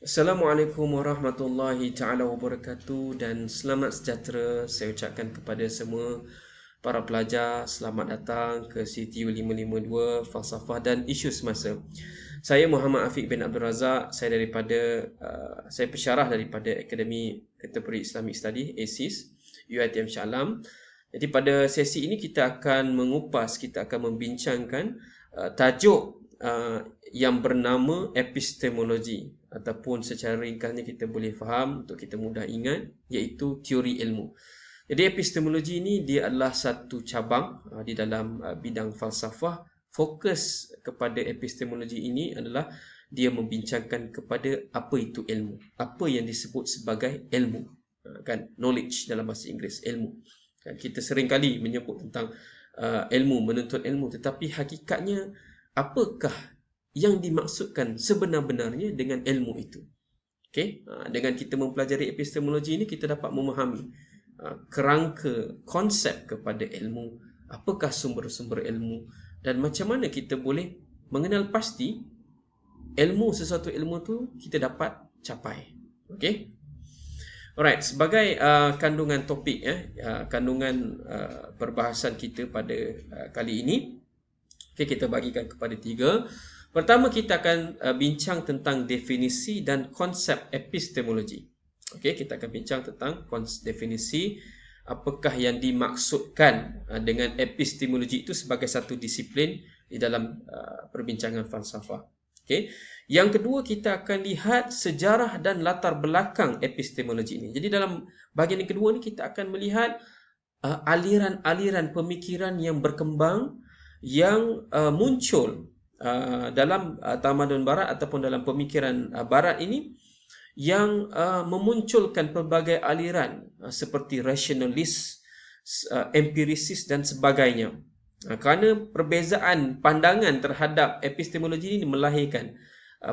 Assalamualaikum warahmatullahi taala wabarakatuh dan selamat sejahtera saya ucapkan kepada semua para pelajar. Selamat datang ke CTU 552 Falsafah dan Isu Semasa. Saya Muhammad Afiq bin Abdul Razak. Saya pensyarah daripada Akademi Contemporary Islamic Study ASIS UiTM Shah Alam. Jadi pada sesi ini kita akan membincangkan tajuk yang bernama epistemologi, ataupun secara ringkasnya kita boleh faham untuk kita mudah ingat, iaitu teori ilmu. Jadi epistemologi ini dia adalah satu cabang di dalam bidang falsafah. Fokus kepada epistemologi ini adalah dia membincangkan kepada apa itu ilmu, apa yang disebut sebagai ilmu, kan, knowledge dalam bahasa Inggeris, ilmu. Kan, kita sering kali menyebut tentang ilmu, menuntut ilmu, tetapi hakikatnya apakah yang dimaksudkan sebenar-benarnya dengan ilmu itu? Okey, dengan kita mempelajari epistemologi ini kita dapat memahami kerangka konsep kepada ilmu, apakah sumber-sumber ilmu dan macam mana kita boleh mengenal pasti sesuatu ilmu tu kita dapat capai. Okey. Alright, sebagai kandungan topik kandungan perbahasan kita pada kali ini, kita bagikan kepada 3. Pertama, kita akan bincang tentang definisi dan konsep epistemologi. Kita akan bincang tentang definisi, apakah yang dimaksudkan dengan epistemologi itu sebagai satu disiplin di dalam perbincangan falsafah. Yang kedua, kita akan lihat sejarah dan latar belakang epistemologi ini. Jadi dalam bahagian yang kedua ni kita akan melihat aliran-aliran pemikiran yang berkembang, yang muncul dalam tamadun barat ataupun dalam pemikiran barat ini, yang memunculkan pelbagai aliran seperti rasionalis, empirisis dan sebagainya. Kerana perbezaan pandangan terhadap epistemologi ini melahirkan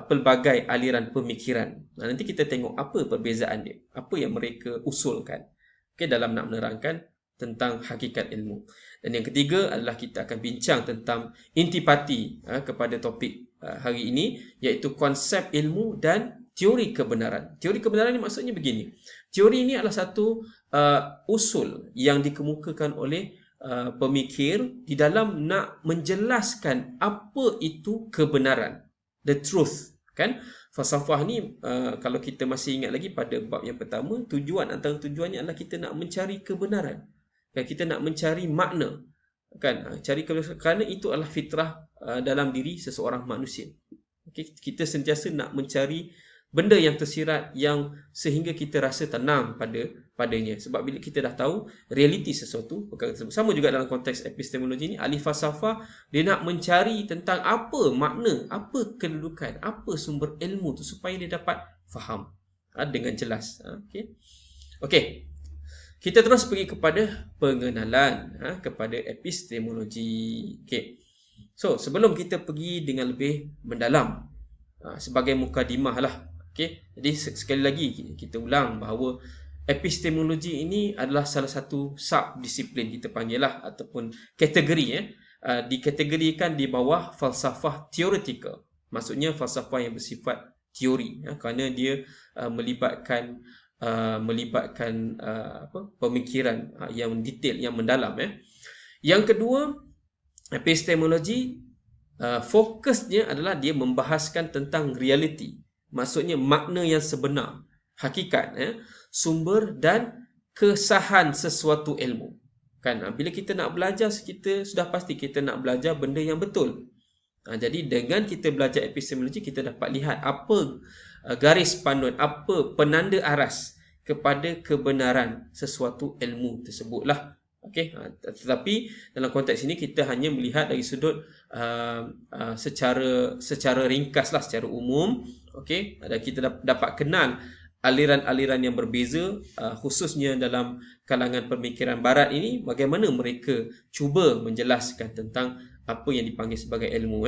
pelbagai aliran pemikiran. Nanti kita tengok apa perbezaan dia, apa yang mereka usulkan dalam nak menerangkan tentang hakikat ilmu. Dan yang ketiga adalah kita akan bincang tentang intipati kepada topik hari ini, iaitu konsep ilmu dan teori kebenaran. Teori kebenaran ini maksudnya begini. Teori ini adalah satu usul yang dikemukakan oleh pemikir di dalam nak menjelaskan apa itu kebenaran, the truth, kan? Falsafah ni kalau kita masih ingat lagi pada bab yang pertama, antara tujuannya adalah kita nak mencari kebenaran. Dan kita nak mencari makna, kan, kerana itu adalah fitrah dalam diri seseorang manusia. Kita sentiasa nak mencari benda yang tersirat, yang sehingga kita rasa tenang padanya. Sebab bila kita dah tahu realiti sesuatu perkara tersebut. Sama juga dalam konteks epistemologi ni, ahli falsafah dia nak mencari tentang apa makna, apa kedudukan, apa sumber ilmu tu, supaya dia dapat faham dengan jelas. Okey. Kita terus pergi kepada pengenalan kepada epistemologi. So, sebelum kita pergi dengan lebih mendalam, sebagai mukadimah lah. Jadi sekali lagi kita ulang bahawa epistemologi ini adalah salah satu subdisiplin, kita panggil lah, ataupun kategori dikategorikan di bawah falsafah teoretikal. Maksudnya falsafah yang bersifat teori, kerana dia melibatkan pemikiran yang detail, yang mendalam. Yang kedua, epistemologi fokusnya adalah dia membahaskan tentang realiti, maksudnya makna yang sebenar, hakikat, sumber dan kesahan sesuatu ilmu. Kan, bila kita nak belajar, kita sudah pasti kita nak belajar benda yang betul. Jadi dengan kita belajar epistemologi, kita dapat lihat apa garis panduan, apa penanda aras kepada kebenaran sesuatu ilmu tersebutlah. Tetapi dalam konteks ini kita hanya melihat dari sudut secara ringkas lah, secara umum. Dan kita dapat kenal aliran-aliran yang berbeza, khususnya dalam kalangan pemikiran barat ini, bagaimana mereka cuba menjelaskan tentang apa yang dipanggil sebagai ilmu.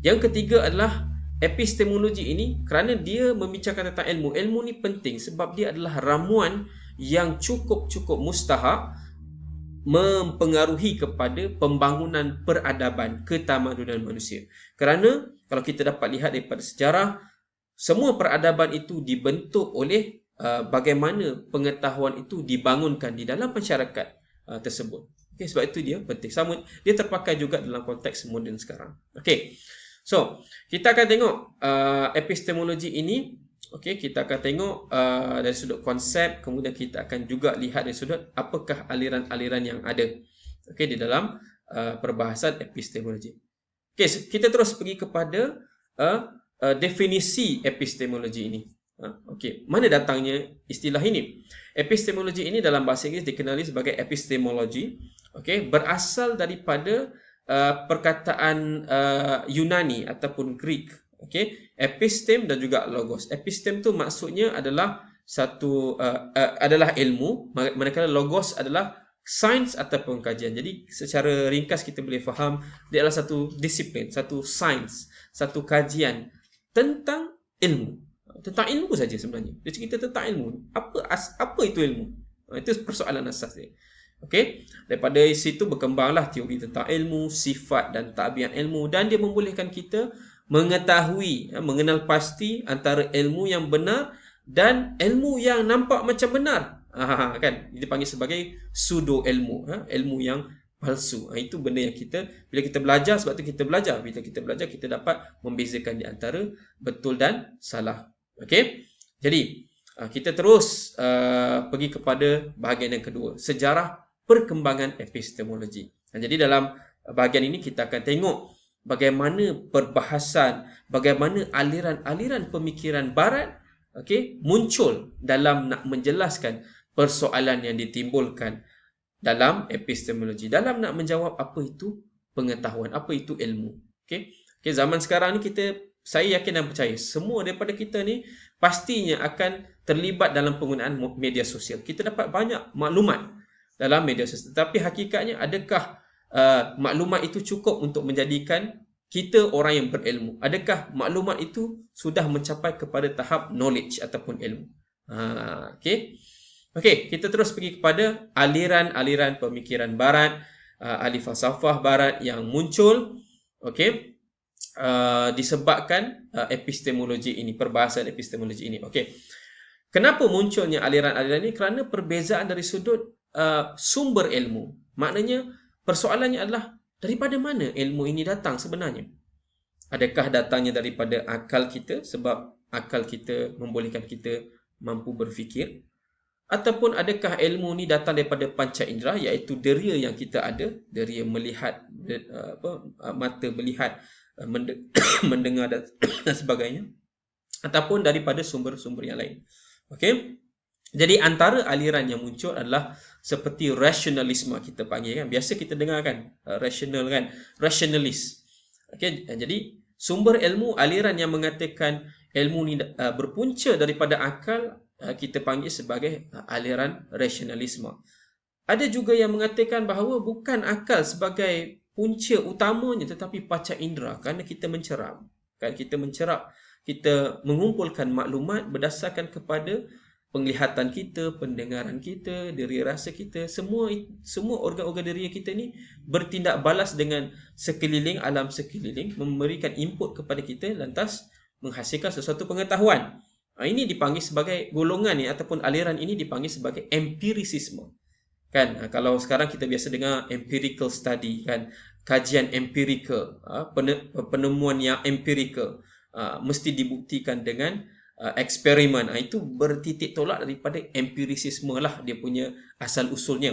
Yang ketiga adalah epistemologi ini, kerana dia membicarakan tentang ilmu. Ilmu ni penting sebab dia adalah ramuan yang cukup mustahak mempengaruhi kepada pembangunan peradaban, ketamadunan manusia. Kerana kalau kita dapat lihat daripada sejarah, semua peradaban itu dibentuk oleh bagaimana pengetahuan itu dibangunkan di dalam masyarakat tersebut. Okay, sebab itu dia penting. Sama, dia terpakai juga dalam konteks moden sekarang. Okay, so kita akan tengok epistemologi ini. Okay, kita akan tengok dari sudut konsep, kemudian kita akan juga lihat dari sudut apakah aliran-aliran yang ada di dalam perbahasan epistemologi. Okay, kita terus pergi kepada definisi epistemologi ini. Okey, mana datangnya istilah ini? Epistemologi ini dalam bahasa Inggeris dikenali sebagai epistemology. Okey, berasal daripada perkataan Yunani ataupun Greek. Okey, epistem dan juga logos. Epistem tu maksudnya adalah satu adalah ilmu, manakala logos adalah sains ataupun kajian. Jadi secara ringkas kita boleh faham dia adalah satu disiplin, satu sains, satu kajian tentang ilmu. Tentang ilmu saja sebenarnya. Dia cerita tentang ilmu. Apa itu ilmu? Itu persoalan asas dia. Okey, daripada situ berkembanglah teori tentang ilmu, sifat dan tabiat ilmu, dan dia membolehkan kita mengetahui, mengenal pasti antara ilmu yang benar dan ilmu yang nampak macam benar. Kan? Dia panggil sebagai pseudo ilmu, ilmu yang palsu. Itu benda yang bila kita belajar, sebab tu kita belajar. Bila kita belajar, kita dapat membezakan di antara betul dan salah. Okey. Jadi, kita terus pergi kepada bahagian yang kedua, sejarah perkembangan epistemologi. Jadi dalam bahagian ini kita akan tengok bagaimana perbahasan, bagaimana aliran-aliran pemikiran barat muncul dalam nak menjelaskan persoalan yang ditimbulkan dalam epistemologi, dalam nak menjawab apa itu pengetahuan, apa itu ilmu. Okey, zaman sekarang ni saya yakin dan percaya semua daripada kita ni pastinya akan terlibat dalam penggunaan media sosial. Kita dapat banyak maklumat dalam media sosial. Tapi hakikatnya, adakah maklumat itu cukup untuk menjadikan kita orang yang berilmu? Adakah maklumat itu sudah mencapai kepada tahap knowledge ataupun ilmu? Okey, kita terus pergi kepada aliran-aliran pemikiran barat, ahli falsafah barat yang muncul. Okey. Disebabkan epistemologi ini, perbahasan epistemologi ini. Okey. Kenapa munculnya aliran-aliran ini? Kerana perbezaan dari sudut sumber ilmu. Maknanya persoalannya adalah daripada mana ilmu ini datang sebenarnya? Adakah datangnya daripada akal kita, sebab akal kita membolehkan kita mampu berfikir? Ataupun adakah ilmu ni datang daripada panca indera, iaitu deria yang kita ada, deria melihat, mata melihat, mendengar dan sebagainya, ataupun daripada sumber-sumber yang lain. Okey. Jadi antara aliran yang muncul adalah seperti rasionalisme kita panggil, kan. Biasa kita dengar kan, rasional kan, rationalist. Okey, jadi sumber ilmu, aliran yang mengatakan ilmu ni berpunca daripada akal, kita panggil sebagai aliran rasionalisme. Ada juga yang mengatakan bahawa bukan akal sebagai punca utamanya, tetapi panca indera, kerana kita mencerap. Kan, kita mencerap, kita mengumpulkan maklumat berdasarkan kepada penglihatan kita, pendengaran kita, deria rasa kita, semua organ-organ deria kita ni bertindak balas dengan sekeliling, alam sekeliling, memberikan input kepada kita, lantas menghasilkan sesuatu pengetahuan. Ini dipanggil sebagai golongan ni, ataupun aliran ini dipanggil sebagai empirisisme. Kan, kalau sekarang kita biasa dengar empirical study, kan, kajian empirikal, penemuan yang empirikal, mesti dibuktikan dengan eksperimen. Itu bertitik tolak daripada empirisisme lah, dia punya asal usulnya.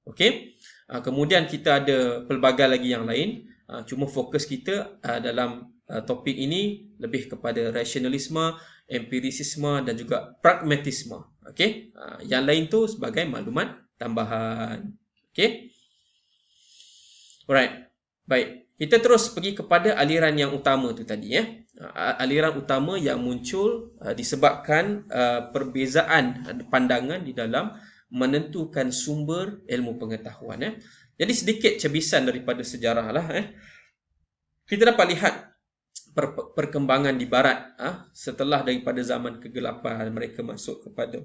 Okey. Kemudian kita ada pelbagai lagi yang lain. Cuma fokus kita dalam topik ini lebih kepada rasionalisme, empirisisme dan juga pragmatisme. Okey. Yang lain tu sebagai maklumat tambahan. Okey. Alright. Baik. Kita terus pergi kepada aliran yang utama tu tadi, ya. Aliran utama yang muncul disebabkan perbezaan pandangan di dalam menentukan sumber ilmu pengetahuan, ya. Jadi sedikit cebisan daripada sejarah lah, Kita dapat lihat perkembangan di barat setelah daripada zaman kegelapan, mereka masuk kepada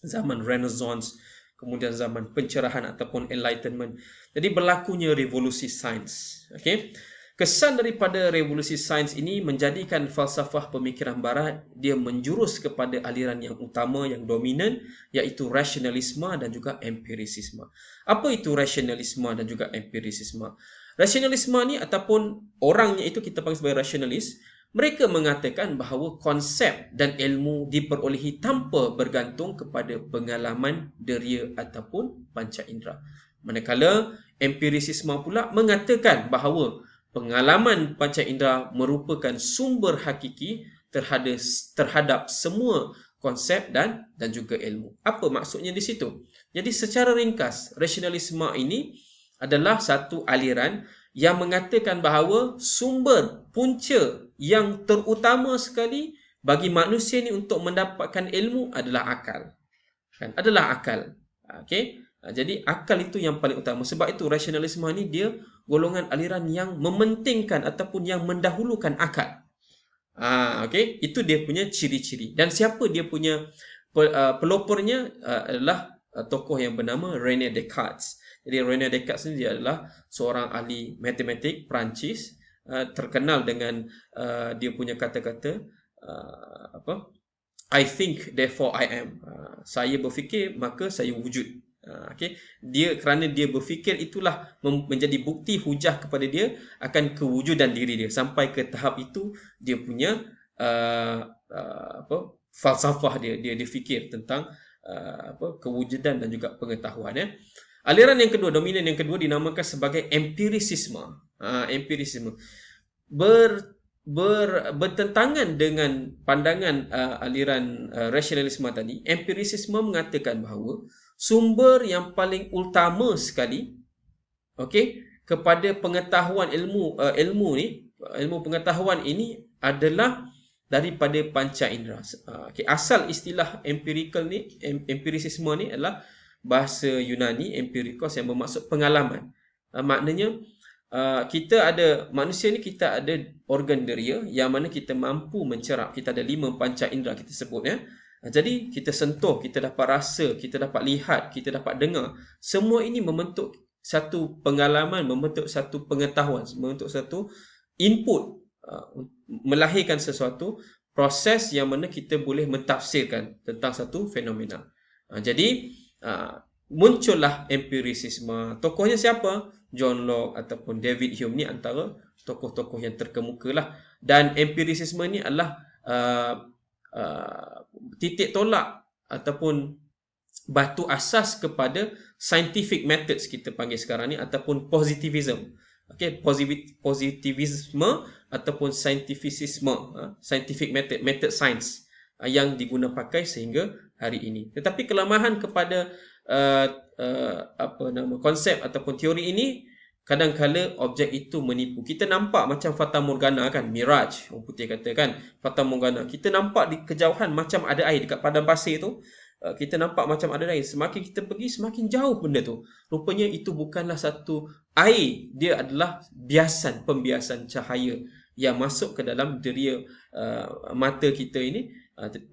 zaman Renaissance, kemudian zaman pencerahan ataupun enlightenment. Jadi berlakunya revolusi sains. Okey. Kesan daripada revolusi sains ini menjadikan falsafah pemikiran barat dia menjurus kepada aliran yang utama, yang dominan, iaitu rasionalisme dan juga empirisisme. Apa itu rasionalisme dan juga empirisisme? Rasionalisme ni ataupun orangnya itu kita panggil sebagai rasionalis, mereka mengatakan bahawa konsep dan ilmu diperolehi tanpa bergantung kepada pengalaman deria ataupun panca indera. Manakala empirisisme pula mengatakan bahawa pengalaman panca indera merupakan sumber hakiki terhadap semua konsep dan juga ilmu. Apa maksudnya di situ? Jadi secara ringkas, rasionalisme ini adalah satu aliran yang mengatakan bahawa sumber punca yang terutama sekali bagi manusia ni untuk mendapatkan ilmu adalah akal. Kan? Adalah akal. Okey? Jadi akal itu yang paling utama. Sebab itu rasionalisme ni dia golongan aliran yang mementingkan ataupun yang mendahulukan akal. Okey, itu dia punya ciri-ciri. Dan siapa dia punya pelopornya adalah tokoh yang bernama René Descartes. Jadi René Descartes ni dia adalah seorang ahli matematik Perancis, terkenal dengan dia punya kata-kata I think therefore I am. Saya berfikir maka saya wujud. Okay. Kerana dia berfikir itulah menjadi bukti hujah kepada dia akan kewujudan diri dia. Sampai ke tahap itu dia punya falsafah dia fikir tentang kewujudan dan juga pengetahuan. Aliran yang kedua, dominan yang kedua dinamakan sebagai empirisisme. Empirisisme bertentangan dengan pandangan aliran rasionalisme tadi. Empirisisme mengatakan bahawa sumber yang paling utama sekali, okey, kepada pengetahuan ilmu pengetahuan ini adalah daripada panca indera. Okay, asal istilah empirisisme ni adalah bahasa Yunani empirikos yang bermaksud pengalaman. Maknanya manusia ni kita ada organ deria yang mana kita mampu mencerap. Kita ada 5 panca indera kita sebut ya. Jadi kita sentuh, kita dapat rasa, kita dapat lihat, kita dapat dengar. Semua ini membentuk satu pengalaman, membentuk satu pengetahuan, membentuk satu input, melahirkan sesuatu proses yang mana kita boleh mentafsirkan tentang satu fenomena. Jadi muncullah empirisisme. Tokohnya siapa? John Locke ataupun David Hume ni antara tokoh-tokoh yang terkemukalah. Dan empirisisme ni adalah titik tolak ataupun batu asas kepada scientific methods kita panggil sekarang ni ataupun positivism. Okey, positivisme ataupun scientific method science yang diguna pakai sehingga hari ini. Tetapi kelemahan kepada konsep ataupun teori ini, kadang-kala objek itu menipu. Kita nampak macam Fata Morgana kan, mirage, orang putih kata kan, Fata Morgana. Kita nampak di kejauhan macam ada air dekat padang pasir tu. Kita nampak macam ada air. Semakin kita pergi, semakin jauh benda tu. Rupanya itu bukanlah satu air. Dia adalah pembiasan cahaya yang masuk ke dalam deria mata kita ini.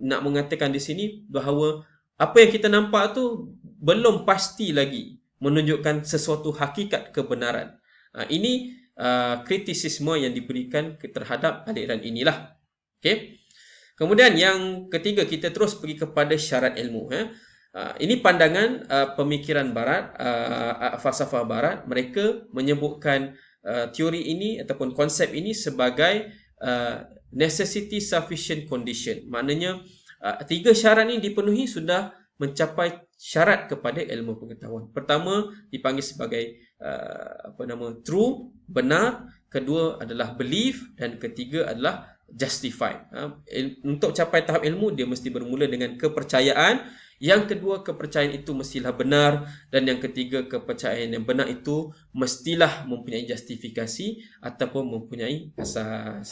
Nak mengatakan di sini bahawa apa yang kita nampak tu belum pasti lagi menunjukkan sesuatu hakikat kebenaran. Ini kritisisme yang diberikan terhadap aliran inilah. Okey. Kemudian yang ketiga, kita terus pergi kepada syarat ilmu. Ini pandangan pemikiran barat, falsafah barat. Mereka menyebutkan teori ini ataupun konsep ini sebagai necessity sufficient condition. Maknanya 3 syarat ini dipenuhi sudah mencapai syarat kepada ilmu pengetahuan. Pertama dipanggil sebagai true, benar. Kedua adalah belief dan ketiga adalah justified. Untuk capai tahap ilmu dia mesti bermula dengan kepercayaan. Yang kedua, kepercayaan itu mestilah benar, dan yang ketiga, kepercayaan yang benar itu mestilah mempunyai justifikasi ataupun mempunyai asas.